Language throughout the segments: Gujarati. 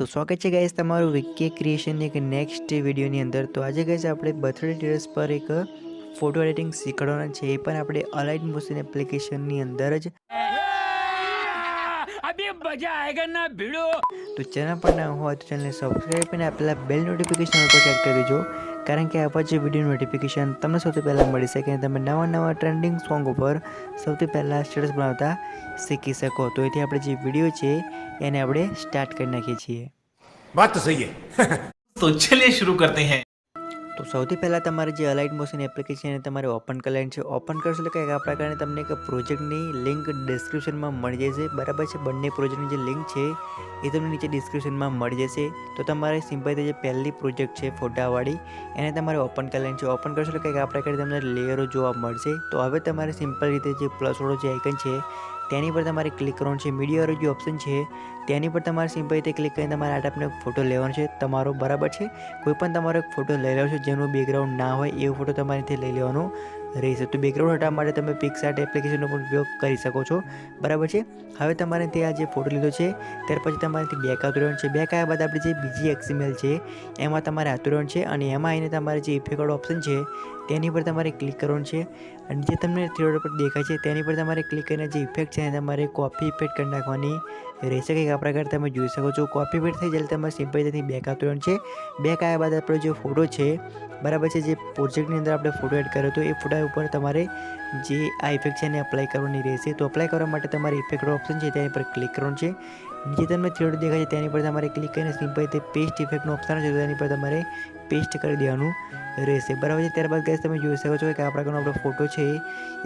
तो स्वागत है गाइस તમારું વિકે ક્રિએશન એક નેક્સ્ટ વિડિયોની અંદર। તો આજે ગાइस આપણે બર્થડે ડિટેલ્સ પર એક ફોટો એડિટિંગ શીખવાડવાના છે, એ પણ આપણે અલાઇટ મોશન એપ્લિકેશનની અંદર જ। अभी मजा आएगा ना भिड़ो। तो चैनल पर ना हो तो चैनल सब्सक्राइब અને આપેલા બેલ નોટિફિકેશન ઉપર ચેક કરી દેજો, કારણ કે આવા જે વિડિયો નોટિફિકેશન તમને સૌથી પહેલાં મળી શકે અને તમે નવા ટ્રેન્ડિંગ સોંગ ઉપર સૌથી પહેલાં સ્ટેટસ બનાવતા શીખી શકો। તો એથી આપણે જે વિડિયો છે એને આપણે સ્ટાર્ટ કરી નાખીએ છીએ। बात तो सही है। तो चलिए शुरू करते हैं। तो સૌથી પહેલાં તમારે જે અલાઇટ મોશન એપ્લિકેશન તમારે ઓપન કરી લેવાની છે। ઓપન કરશો એટલે કંઈક આ પ્રકારની તમને એક પ્રોજેક્ટની લિંક ડિસ્ક્રિપ્શનમાં મળી જશે, બરાબર છે। બંને પ્રોજેક્ટની જે લિંક છે એ તમને નીચે ડિસ્ક્રિપ્શનમાં મળી જશે। તો તમારે સિમ્પલથી જે પહેલી પ્રોજેક્ટ છે ફોટાવાળી એને તમારે ઓપન કરી લેવાની છે। ઓપન કરશો એટલે કંઈક આ પ્રકારે તમને લેયરો જોવા મળશે। તો હવે તમારે સિમ્પલ રીતે જે પ્લસવાળો જે આઇકન છે તેની પર તમારે ક્લિક કરવાનું છે। મીડિયાવાળો જે ઓપ્શન છે તેની પર તમારે સિમ્પલ રીતે ક્લિક કરીને તમારે આ ટાઈપનો ફોટો લેવાનો છે તમારો, બરાબર છે। કોઈ પણ તમારો એક ફોટો લઈ લેવાનો છે જેનું બેકગ્રાઉન્ડ ના હોય એવો ફોટો તમારેથી લઈ લેવાનો રહેશે। તો બેકગ્રાઉન્ડ હટાવવા માટે તમે પિક્સઆર્ટ એપ્લિકેશનનો પણ ઉપયોગ કરી શકો છો, બરાબર છે। હવે તમારે ત્યાં જે ફોટો લીધો છે ત્યાર પછી તમારેથી બેક આવતું રહેવાનું છે। બેક આવ્યા બાદ આપણે જે બીજી XML છે એમાં તમારે આવતું રહેવાનું છે અને એમાં આવીને તમારે જે ઇફેક્ટ ઓપ્શન છે તેની પર તમારે ક્લિક કરવાનું છે અને જે તમને થ્રી પર દેખાય છે તેની પર તમારે ક્લિક કરીને જે ઇફેક્ટ છે તમારે કોપી ઇફેક્ટ કરી નાખવાની રહેશે। કંઈક આ પ્રકારે તમે જોઈ શકો છો। કોપી ઇફેક્ટ થઈ જાય તમારે સિમ્પલથી બેક આવતું રહેવાનું છે। બેક આવ્યા બાદ આપણો જે ફોટો છે, બરાબર છે, જે પ્રોજેક્ટની અંદર આપણે ફોટો એડ કર્યો હતો એ ફોટા ઉપર તમારે જે આ ઇફેક્ટ છે એને અપ્લાય કરવાની રહેશે। તો અપ્લાય કરવા માટે તમારે ઇફેક્ટ ઓપ્શન છે તેની પર ક્લિક કરવાનું છે। જે તમને થ્રી દેખાય છે તેની પર તમારે ક્લિક કરીને સિમ્પલ રીતે પેસ્ટ ઇફેક્ટનો ઓપ્શન છે તેની પર તમારે પેસ્ટ કરી દેવાનું રહેશે, બરાબર છે। ત્યારબાદ ગાઈસ તમે જોઈ શકો છો કે આ પ્રકારનો આપણો ફોટો છે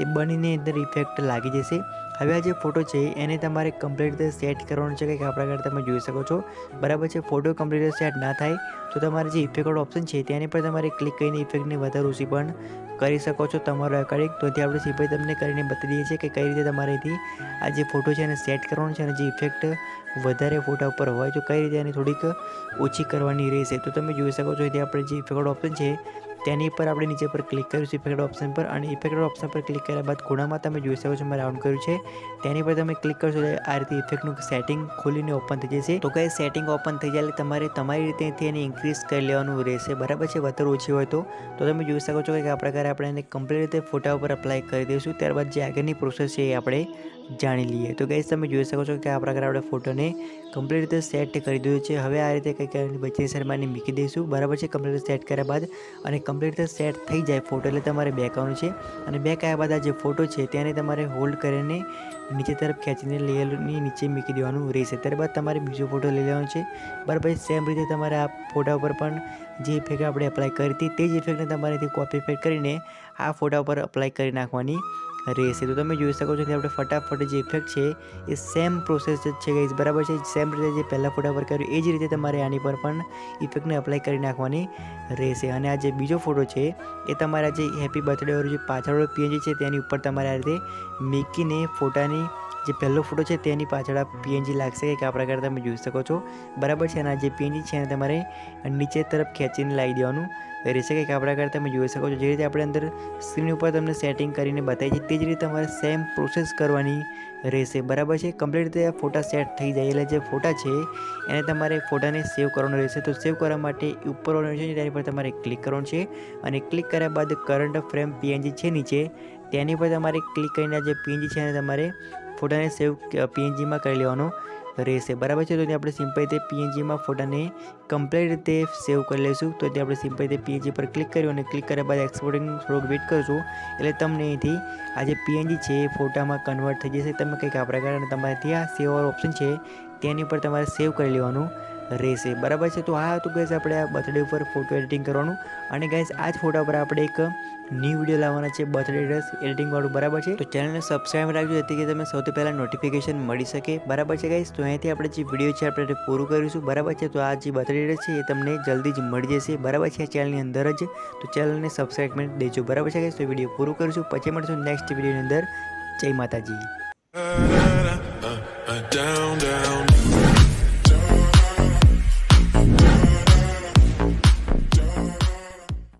એ બનીને અંદર ઇફેક્ટ લાગી જશે। હવે આ જે ફોટો છે એને તમારે કમ્પ્લીટ રીતે સેટ કરવાનો છે, કે આ પ્રકારે તમે જોઈ શકો છો, બરાબર છે। ફોટો કમ્પ્લીટ રીતે સેટ ના થાય તો તમારે જે ઇફેક્ટ ઓપ્શન છે તેની પર તમારે ક્લિક કરીને ઇફેક્ટને વધારે ઓછી પણ કરી શકો છો તમારો એકાડિક। તો ત્યાં આપણે સિમ્પલ તમને કરીને બતાવી દઈએ છીએ કે કઈ રીતે તમારેથી આ જે ફોટો છે એને સેટ કરવાનો છે અને જે ઇફેક્ટ વધારે ફોટા ઉપર હોય તો કઈ રીતે એની થોડીક ઓછી કરવાની રહેશે। તો તમે જોઈ શકો છો ત્યાં આપણે જે ઇફેક્ટ ઓપ્શન છે તેની પર આપણે નીચે પર ક્લિક કરીશું ઇફેક્ટ ઓપ્શન પર, અને ઇફેક્ટ ઓપ્શન પર ક્લિક કર્યા બાદ ખૂણામાં તમે જોઈ શકો છો મેં રાઉન્ડ કર્યું છે તેની પર તમે ક્લિક કરશો એટલે આ રીતે ઇફેક્ટનું સેટિંગ ખોલીને ઓપન થઈ જશે। તો કઈ સેટિંગ ઓપન થઈ જાય એટલે તમારે તમારી રીતે એને ઇન્ક્રીઝ કરી લેવાનું રહેશે, બરાબર છે। વધારે ઓછી હોય તો તમે જોઈ શકો છો કે આ પ્રકારે આપણે એને કમ્પ્લીટ રીતે ફોટા ઉપર અપ્લાય કરી દઈશું। ત્યારબાદ જે આગળની પ્રોસેસ છે એ આપણે જાણી લઈએ। તો ગાઈસ તમે જોઈ શકો છો કે આ પ્રકારે આપણે ફોટોને કમ્પ્લીટ રીતે સેટ કરી દીધું છે। હવે આ રીતે કંઈક વચ્ચે શરમાની મૂકી દઈશું, બરાબર છે। કમ્પ્લીટ રીતે સેટ કર્યા બાદ અને કમ્પ્લીટ રીતે સેટ થઈ જાય ફોટો એટલે તમારે બેક આવવાનું છે અને બેક આવ્યા બાદ આ જે ફોટો છે તેને તમારે હોલ્ડ કરીને નીચે તરફ ખેંચીને લેયરની નીચે મૂકી દેવાનું રહેશે। ત્યારબાદ તમારે બીજો ફોટો લઈ લેવાનો છે, બરાબર। સેમ રીતે તમારે આ ફોટા ઉપર પણ જે ઇફેક્ટ આપણે અપ્લાય કરી હતી તે જ ઇફેક્ટને તમારેથી કોપી ઇફેક્ટ કરીને આ ફોટા ઉપર અપ્લાય કરી નાખવાની રહેશે। તો તમે જોઈ શકો છો કે આપણે ફટાફટ જે ઇફેક્ટ છે એ સેમ પ્રોસેસ જ છે ગાઈસ, બરાબર છે। સેમ રીતે જે પહેલા ફોટા પર કર્યું એ જ રીતે તમારે આની પર પણ ઇફેક્ટને અપ્લાય કરી નાખવાની રહેશે। અને આ જે બીજો ફોટો છે એ તમારા જે હેપી બર્થડે વાળું જે પાછળ PNG છે તેની ઉપર તમારે આ રીતે મૂકીને ફોટાની જે પહેલો ફોટો છે તેની પાછળ આ PNG લાગશે, કે આ પ્રકારે તમે જોઈ શકો છો, બરાબર છે। અને આ જે PNG છે એને તમારે નીચે તરફ ખેંચીને લાવી દેવાનું રહેશે, કે આ પ્રકારે તમે જોઈ શકો છો। જે રીતે આપણે અંદર સ્ક્રીન ઉપર તમને સેટિંગ કરીને બતાવી છે તે જ રીતે તમારે સેમ પ્રોસેસ કરવાની રહેશે, બરાબર છે। કમ્પ્લીટ રીતે આ ફોટા સેટ થઈ જાય એટલે જે ફોટા છે એને તમારે ફોટાને સેવ કરવાનો રહેશે। તો સેવ કરવા માટે ઉપર છે તેની પર તમારે ક્લિક કરવાનું છે અને ક્લિક કર્યા બાદ કરંટ ફ્રેમ PNG છે નીચે તેની પર તમારે ક્લિક કરીને જે PNG છે એને તમારે ફોટાને સેવ PNGમાં કરી લેવાનો રહેશે, બરાબર છે। તો ત્યાં આપણે સિમ્પલ રીતે PNGમાં ફોટાને કમ્પ્લીટ રીતે સેવ કરી લઈશું। તો ત્યાં આપણે સિમ્પલ રીતે PNG પર ક્લિક કર્યું અને ક્લિક કર્યા બાદ એક્સપોર્ટિંગ થોડોક વેઇટ કરશું એટલે તમને અહીંથી આ જે PNG છે એ ફોટામાં કન્વર્ટ થઈ જશે। તમે કંઈક આ પ્રકારે તમારે ત્યાં સેવ વાળો ઓપ્શન છે તેની પર તમારે સેવ કરી લેવાનું રહેશે, બરાબર છે। તો આ હતું ગાઈસ આપણે આ બર્થડે ઉપર ફોટો એડિટિંગ કરવાનું। અને ગાઈસ આ જ ફોટા પર આપણે એક ન્યૂ વિડીયો લાવવાના છે બર્થડે ડ્રેસ એડિટિંગ વાળું, બરાબર છે। તો ચેનલને સબસ્ક્રાઈબ રાખજો જેથી કે તમે સૌથી પહેલાં નોટિફિકેશન મળી શકે, બરાબર છે ગાઈસ। તો અહીંયાથી આપણે જે વિડીયો છે આપણે પૂરું કરીશું, બરાબર છે। તો આ જે બર્થડે ડ્રેસ છે એ તમને જલ્દી જ મળી જશે, બરાબર છે, ચેનલની અંદર જ। તો ચેનલને સબસ્ક્રાઈબ કરી દેજો, બરાબર છે ગાઈસ। તો વિડીયો પૂરું કરીશું, પછી મળીશું નેક્સ્ટ વિડીયોની અંદર। જય માતાજી। Down, down.